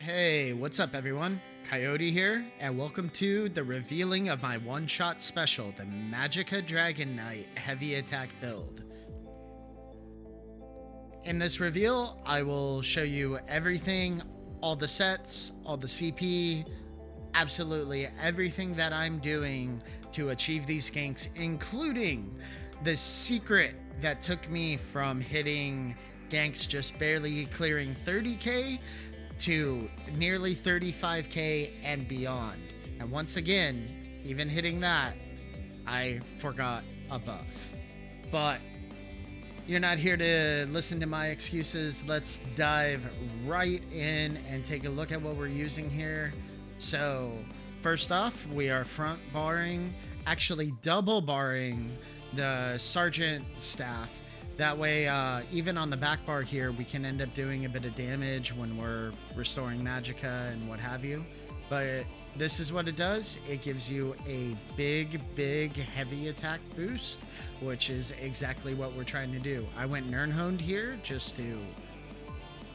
Hey, what's up everyone? Coyote here, and welcome to the revealing of my one-shot special, the Magicka Dragonknight heavy attack build. In this reveal, I will show you everything, all the sets, all the CP, absolutely everything that I'm doing to achieve these ganks, including the secret that took me from hitting ganks just barely clearing 30k to nearly 35k and beyond. And once again, even hitting that, I forgot a buff. But you're not here to listen to my excuses. Let's dive right in and take a look at what we're using here. So first off, we are front barring, actually double barring the sergeant staff. That way, even on the back bar here, we can end up doing a bit of damage when we're restoring Magicka and what have you. But this is what it does. It gives you a big heavy attack boost, which is exactly what we're trying to do. I went Nernhoned here just to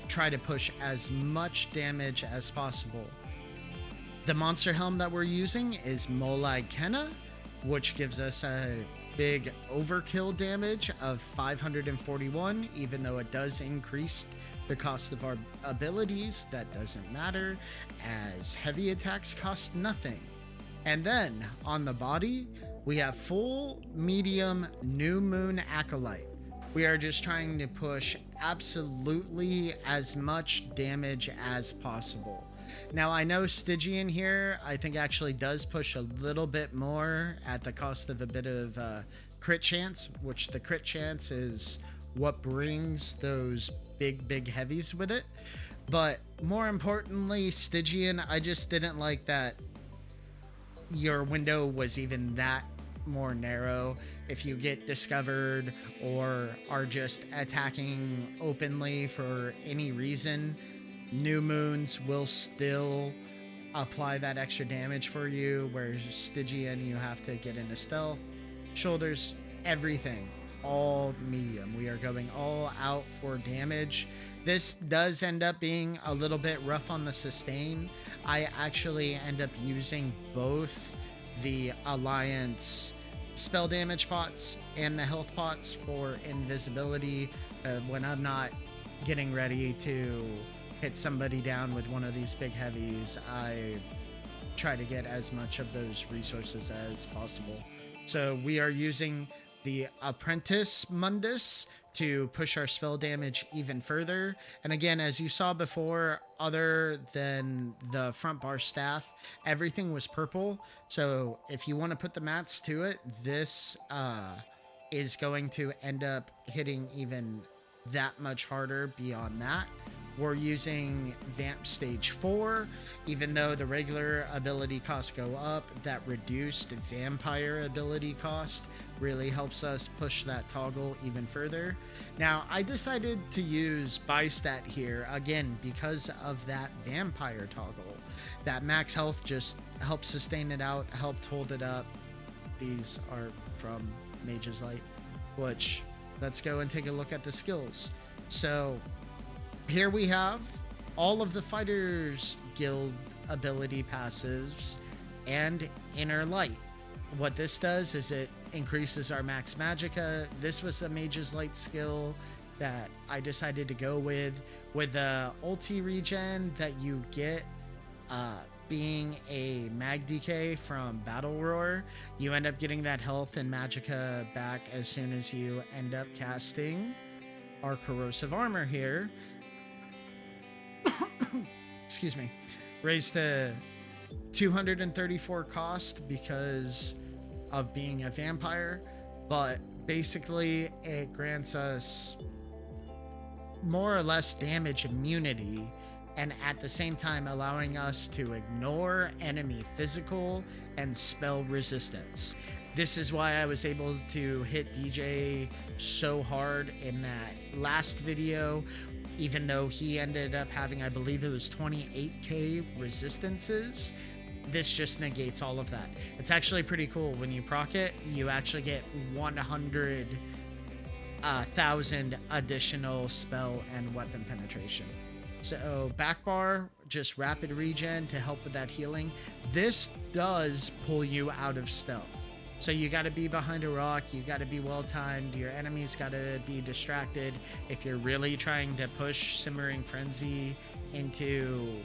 try to push as much damage as possible. The monster helm that we're using is Magicka, which gives us a big overkill damage of 541. Even though it does increase the cost of our abilities, that doesn't matter, as heavy attacks cost nothing. And then on the body, we have full medium new moon acolyte. We are just trying to push absolutely as much damage as possible. Now, I know Stygian here, I think actually does push a little bit more at the cost of a bit of crit chance, which the crit chance is what brings those big heavies with it. But more importantly, Stygian, I just didn't like that your window was even that more narrow. If you get discovered or are just attacking openly for any reason, new moons will still apply that extra damage for you, whereas Stygian, you have to get into stealth, shoulders, everything, all medium. We are going all out for damage. This does end up being a little bit rough on the sustain. I actually end up using both the Alliance spell damage pots and the health pots for invisibility when I'm not getting ready to hit somebody down with one of these big heavies. I try to get as much of those resources as possible. So we are using the Apprentice Mundus to push our spell damage even further. And again, as you saw before, other than the front bar staff, everything was purple. So if you want to put the mats to it, this is going to end up hitting even that much harder beyond that. We're using Vamp stage 4. Even though the regular ability costs go up, that reduced vampire ability cost really helps us push that toggle even further. Now, I decided to use Bystat here, again, because of that vampire toggle. That max health just helped sustain it out, helped hold it up. These are from Mage's Light, which, let's go and take a look at the skills. So here we have all of the Fighters Guild ability passives and Inner Light. What this does is it increases our max Magicka. This was a Mage's Light skill that I decided to go with the ulti regen that you get being a mag DK from Battle Roar. You end up getting that health and Magicka back as soon as you end up casting our corrosive armor here. Excuse me, raised to 234 cost because of being a vampire, but basically it grants us more or less damage immunity, and at the same time allowing us to ignore enemy physical and spell resistance. This is why I was able to hit DJ so hard in that last video, even though he ended up having, I believe it was 28k resistances. This just negates all of that. It's actually pretty cool. When you proc it, you actually get 100,000 additional spell and weapon penetration. So back bar, just rapid regen to help with that healing. This does pull you out of stealth. So you got to be behind a rock, you got to be well timed, your enemies got to be distracted. If you're really trying to push Simmering Frenzy into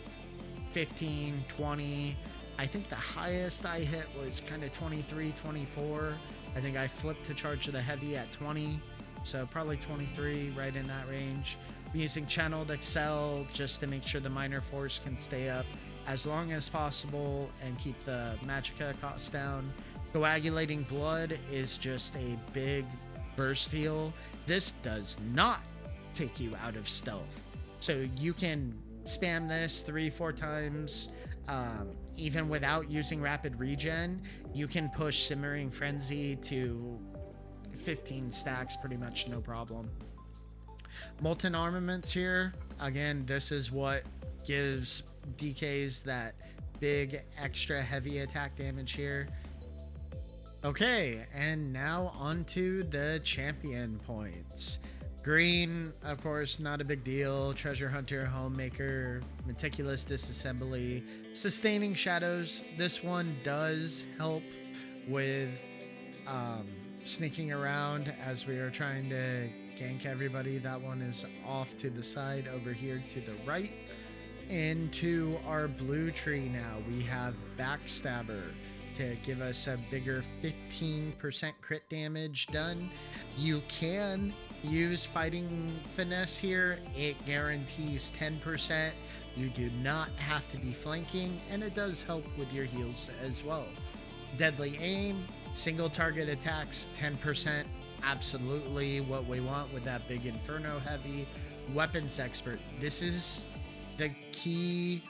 15, 20, I think the highest I hit was kind of 23, 24. I think I flipped to charge the heavy at 20, so probably 23, right in that range. I'm using Channeled Excel just to make sure the minor force can stay up as long as possible and keep the Magicka cost down. Coagulating Blood is just a big burst heal. This does not take you out of stealth, so you can spam this 3-4 times. Even without using rapid regen, you can push Simmering Frenzy to 15 stacks pretty much no problem. Molten Armaments here, again, this is what gives DKs that big extra heavy attack damage here. Okay, and now onto the champion points. Green, of course, not a big deal. Treasure Hunter, Homemaker, Meticulous Disassembly, Sustaining Shadows. This one does help with sneaking around as we are trying to gank everybody. That one is off to the side over here to the right. Into our blue tree now, we have Backstabber to give us a bigger 15% crit damage done. You can use Fighting Finesse here. It guarantees 10%. You do not have to be flanking, and it does help with your heals as well. Deadly Aim, single target attacks, 10%. Absolutely what we want with that big Inferno heavy. Weapons Expert, this is the key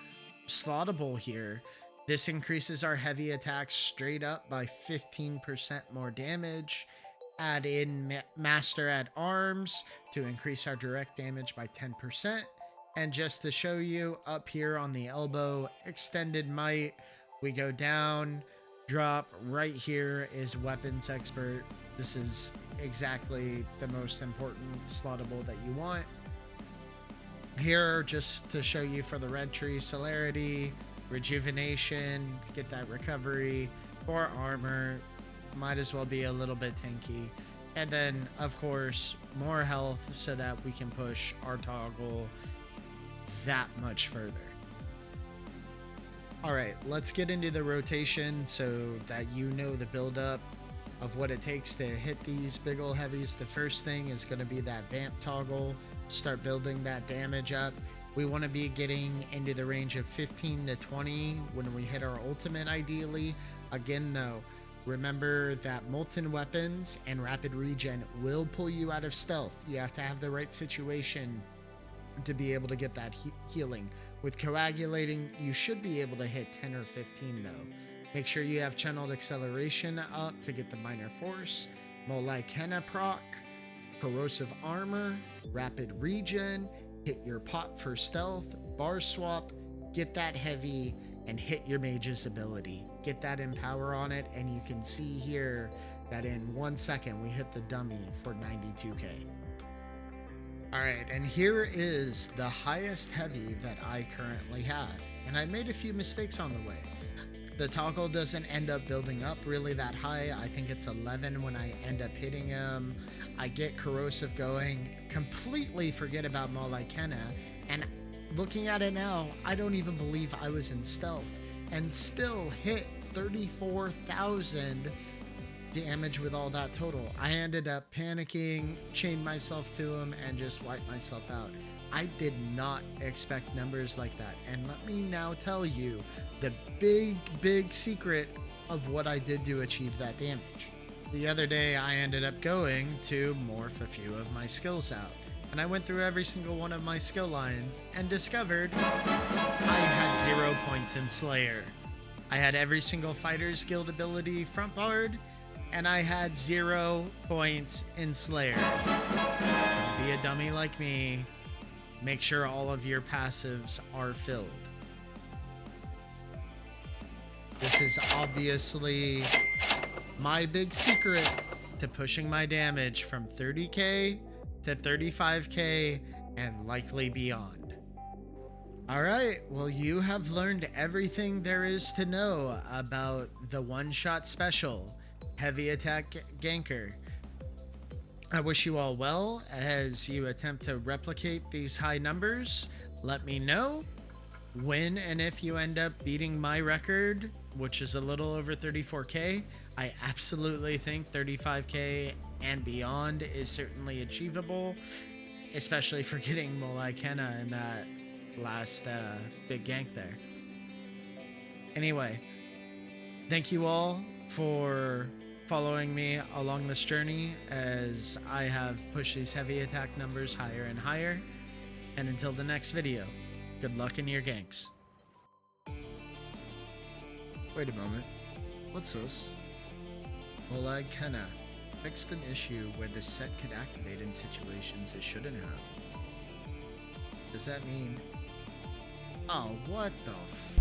slottable here. This increases our heavy attacks straight up by 15% more damage. Add in Master at Arms to increase our direct damage by 10%. And just to show you, up here on the elbow, Extended Might, we go down, drop. Right here is Weapons Expert. This is exactly the most important slottable that you want. Here, just to show you for the red tree, Celerity, Rejuvenation, get that recovery, or armor, might as well be a little bit tanky. And then, of course, more health so that we can push our toggle that much further. Alright, let's get into the rotation so that you know the build-up of what it takes to hit these big ol' heavies. The first thing is going to be that Vamp toggle. Start building that damage up. We want to be getting into the range of 15 to 20 when we hit our ultimate, ideally. Again, though, remember that Molten Weapons and Rapid Regen will pull you out of stealth. You have to have the right situation to be able to get that healing. With Coagulating, you should be able to hit 10 or 15, though. Make sure you have Channeled Acceleration up to get the minor force. Magicka proc, Corrosive Armor, Rapid Regen, hit your pot for stealth, bar swap, get that heavy, and hit your mage's ability. Get that Empower on it, and you can see here that in 1 second we hit the dummy for 92k. Alright, and here is the highest heavy that I currently have, and I made a few mistakes on the way. The toggle doesn't end up building up really that high. I think it's 11 when I end up hitting him. I get Corrosive going, completely forget about Magicka, and looking at it now, I don't even believe I was in stealth and still hit 34,000 damage with all that total. I ended up panicking, chained myself to him, and just wiped myself out. I did not expect numbers like that, and let me now tell you the big secret of what I did to achieve that damage. The other day I ended up going to morph a few of my skills out, and I went through every single one of my skill lines and discovered I had 0 points in Slayer. I had every single fighter's guild ability front barred, and I had 0 points in Slayer. Don't be a dummy like me. Make sure all of your passives are filled. This is obviously my big secret to pushing my damage from 30k to 35k and likely beyond. Alright, well, you have learned everything there is to know about the one-shot special, Heavy Attack Ganker. I wish you all well as you attempt to replicate these high numbers. Let me know when and if you end up beating my record, which is a little over 34k. I absolutely think 35k and beyond is certainly achievable, especially for getting Magicka in that last big gank there. Anyway, thank you all for following me along this journey as I have pushed these heavy attack numbers higher and higher. And until the next video, good luck in your ganks. Wait a moment. What's this? Magicka fixed an issue where the set could activate in situations it shouldn't have. Does that mean... Oh, what the f...